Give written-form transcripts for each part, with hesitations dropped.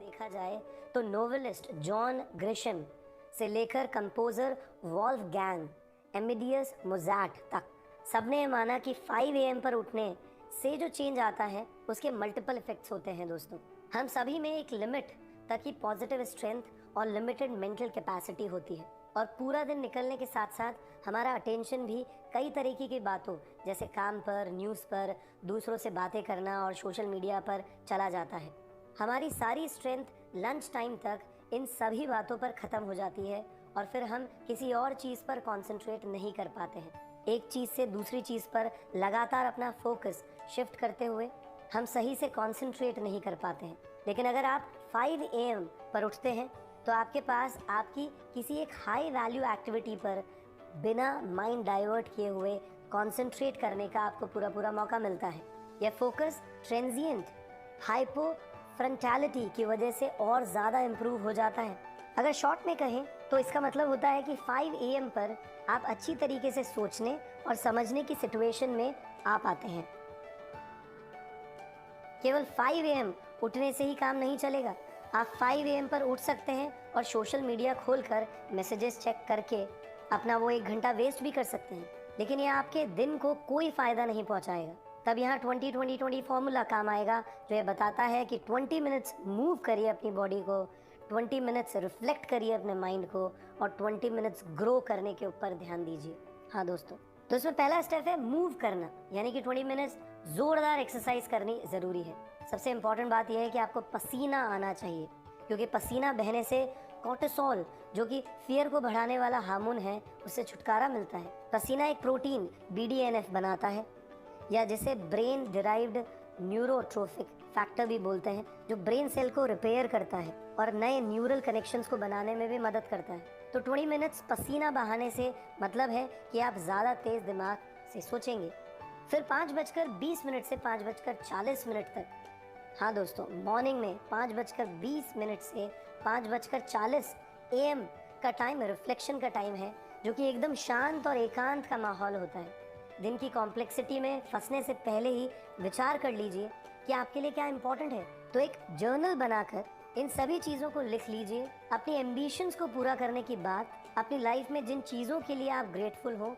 देखा जाए तो नोवेलिस्ट जॉन ग्रिशम से लेकर कंपोजर वॉल्फगैंग एमेडियस मोज़ार्ट तक सबने ये माना कि 5 AM पर उठने से जो चेंज आता है उसके मल्टीपल इफेक्ट्स होते हैं दोस्तों। हम सभी में एक लिमिट तक की पॉजिटिव स्ट्रेंथ और लिमिटेड मेंटल कैपेसिटी होती है और पूरा दिन निकलने के साथ साथ हमारा अटेंशन भी कई तरीके की बातों जैसे काम पर, न्यूज़ पर, दूसरों से बातें करना और सोशल मीडिया पर चला जाता है। हमारी सारी स्ट्रेंथ लंच टाइम तक इन सभी बातों पर ख़त्म हो जाती है और फिर हम किसी और चीज़ पर कंसंट्रेट नहीं कर पाते हैं। एक चीज़ से दूसरी चीज़ पर लगातार अपना फोकस शिफ्ट करते हुए हम सही से कंसंट्रेट नहीं कर पाते हैं। लेकिन अगर आप 5 AM पर उठते हैं तो आपके पास आपकी किसी एक हाई वैल्यू एक्टिविटी पर बिना माइंड डाइवर्ट किए हुए कंसंट्रेट करने का आपको पूरा मौका मिलता है। यह फोकस ट्रांजिएंट हाइपोफ्रंटैलिटी की वजह से और ज़्यादा इम्प्रूव हो जाता है। अगर शॉर्ट में कहें तो इसका मतलब होता है कि 5 AM पर आप अच्छी तरीके से सोचने और समझने की सिचुएशन में आ पाते हैं। केवल 5 AM उठने से ही काम नहीं चलेगा। आप 5 AM पर उठ सकते हैं और सोशल मीडिया खोलकर मैसेजेस चेक करके अपना वो 1 घंटा वेस्ट भी कर सकते हैं, लेकिन ये आपके दिन को कोई फ़ायदा नहीं पहुंचाएगा। तब यहाँ 20-20-20 फॉर्मूला काम आएगा जो ये बताता है कि 20 मिनट्स मूव करिए अपनी बॉडी को, 20 मिनट्स रिफ्लेक्ट करिए अपने माइंड को और 20 मिनट्स ग्रो करने के ऊपर ध्यान दीजिए। हाँ दोस्तों, तो इसमें पहला स्टेप है मूव करना, यानी कि 20 मिनट्स ज़ोरदार एक्सरसाइज करनी ज़रूरी है। सबसे इम्पॉर्टेंट बात यह है कि आपको पसीना आना चाहिए, क्योंकि पसीना बहने से कोर्टिसोल जो कि फियर को बढ़ाने वाला हार्मोन है उससे छुटकारा मिलता है। पसीना एक प्रोटीन BDNF बनाता है, या जिसे ब्रेन डिराइव्ड न्यूरोट्रोफिक फैक्टर भी बोलते हैं, जो ब्रेन सेल को रिपेयर करता है और नए न्यूरल कनेक्शंस को बनाने में भी मदद करता है। तो 20 मिनट्स पसीना बहाने से मतलब है कि आप ज़्यादा तेज़ दिमाग से सोचेंगे। फिर 5:20 से 5:40 तक, हाँ दोस्तों, मॉर्निंग में 5:20 से 5:40 AM का टाइम रिफ्लेक्शन का टाइम है, जो कि एकदम शांत और एकांत का माहौल होता है। दिन की कॉम्प्लेक्सिटी में फंसने से पहले ही विचार कर लीजिए कि आपके लिए क्या इम्पोर्टेंट है। तो एक जर्नल बनाकर इन सभी चीज़ों को लिख लीजिए। अपनी एम्बिशंस को पूरा करने की बात, अपनी लाइफ में जिन चीज़ों के लिए आप ग्रेटफुल हो,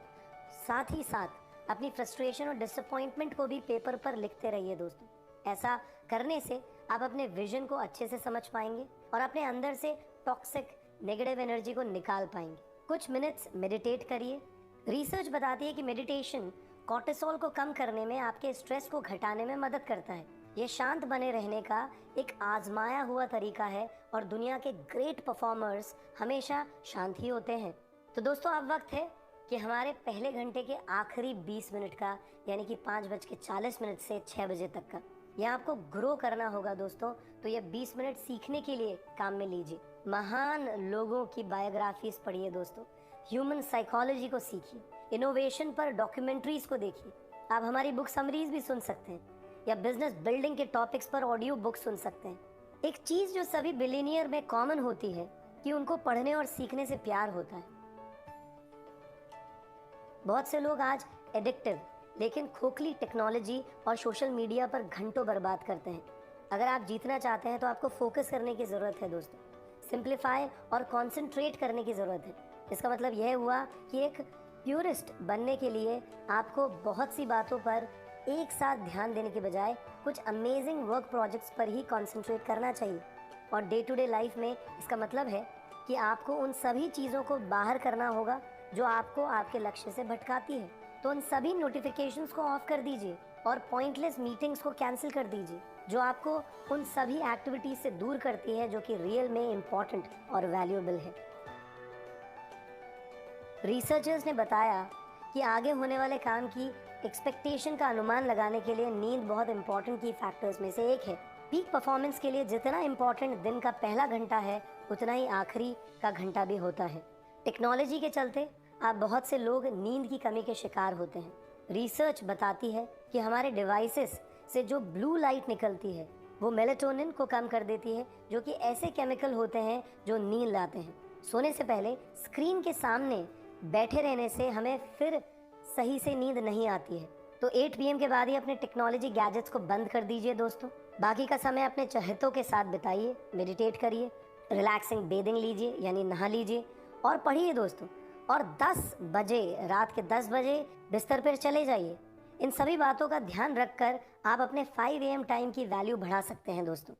साथ ही साथ अपनी फ्रस्ट्रेशन और डिसअपॉइंटमेंट को भी पेपर पर लिखते रहिए दोस्तों। ऐसा करने से आप अपने विजन को अच्छे से समझ पाएंगे और अपने अंदर से टॉक्सिक नेगेटिव एनर्जी को निकाल पाएंगे। कुछ मिनट्स मेडिटेट करिए। रिसर्च बताती है कि मेडिटेशन कोर्टिसोल को कम करने में, आपके स्ट्रेस को घटाने में मदद करता है। ये शांत बने रहने का एक आजमाया हुआ तरीका है और दुनिया के ग्रेट परफॉर्मर्स हमेशा शांत ही होते हैं। तो दोस्तों, अब वक्त है कि हमारे पहले घंटे के आखिरी 20 मिनट का, यानी कि 5:40 से 6 बजे तक का, यह आपको ग्रो करना होगा दोस्तों। तो ये 20 मिनट सीखने के लिए काम में लीजिए। महान लोगों की बायोग्राफीज पढ़िए दोस्तों, ह्यूमन साइकोलॉजी को सीखिए, इनोवेशन पर डॉक्यूमेंट्रीज को देखिए। आप हमारी बुक समरीज भी सुन सकते हैं या बिजनेस बिल्डिंग के टॉपिक्स पर ऑडियो बुक सुन सकते हैं। एक चीज जो सभी बिलियनियर में कॉमन होती है कि उनको पढ़ने और सीखने से प्यार होता है। बहुत से लोग आज एडिक्टिव लेकिन खोखली टेक्नोलॉजी और सोशल मीडिया पर घंटों बर्बाद करते हैं। अगर आप जीतना चाहते हैं तो आपको फोकस करने की ज़रूरत है दोस्तों, सिंप्लीफाई और कंसंट्रेट करने की ज़रूरत है। इसका मतलब यह हुआ कि एक प्यूरिस्ट बनने के लिए आपको बहुत सी बातों पर एक साथ ध्यान देने के बजाय कुछ अमेजिंग वर्क प्रोजेक्ट्स पर ही कंसंट्रेट करना चाहिए। और डे टू डे लाइफ में इसका मतलब है कि आपको उन सभी चीज़ों को बाहर करना होगा जो आपको आपके लक्ष्य से भटकाती है। तो उन सभी नोटिफिकेशंस को ऑफ कर दीजिए और पॉइंटलेस मीटिंग्स को कैंसिल कर दीजिए जो आपको उन सभी एक्टिविटीज से दूर करती है जो कि रियल में इम्पॉर्टेंट और वैल्यूएबल है। रिसर्चर्स ने बताया कि आगे होने वाले काम की एक्सपेक्टेशन का अनुमान लगाने के लिए नींद बहुत इंपॉर्टेंट की फैक्टर्स में से एक है। पीक परफॉर्मेंस के लिए जितना इम्पॉर्टेंट दिन का पहला घंटा है, उतना ही आखिरी का घंटा भी होता है। टेक्नोलॉजी के चलते आप बहुत से लोग नींद की कमी के शिकार होते हैं। रिसर्च बताती है कि हमारे डिवाइसेस से जो ब्लू लाइट निकलती है वो मेलेटोनिन को कम कर देती है, जो कि ऐसे केमिकल होते हैं जो नींद लाते हैं। सोने से पहले स्क्रीन के सामने बैठे रहने से हमें फिर सही से नींद नहीं आती है। तो 8 पीएम के बाद ही अपने टेक्नोलॉजी गैजेट्स को बंद कर दीजिए दोस्तों। बाकी का समय अपने चहेतों के साथ बिताइए, मेडिटेट करिए, रिलैक्सिंग बेदिंग लीजिए यानी नहा लीजिए और पढ़िए दोस्तों। और 10 बजे, रात के 10 बजे बिस्तर पर चले जाइए। इन सभी बातों का ध्यान रखकर आप अपने 5 AM टाइम की वैल्यू बढ़ा सकते हैं दोस्तों।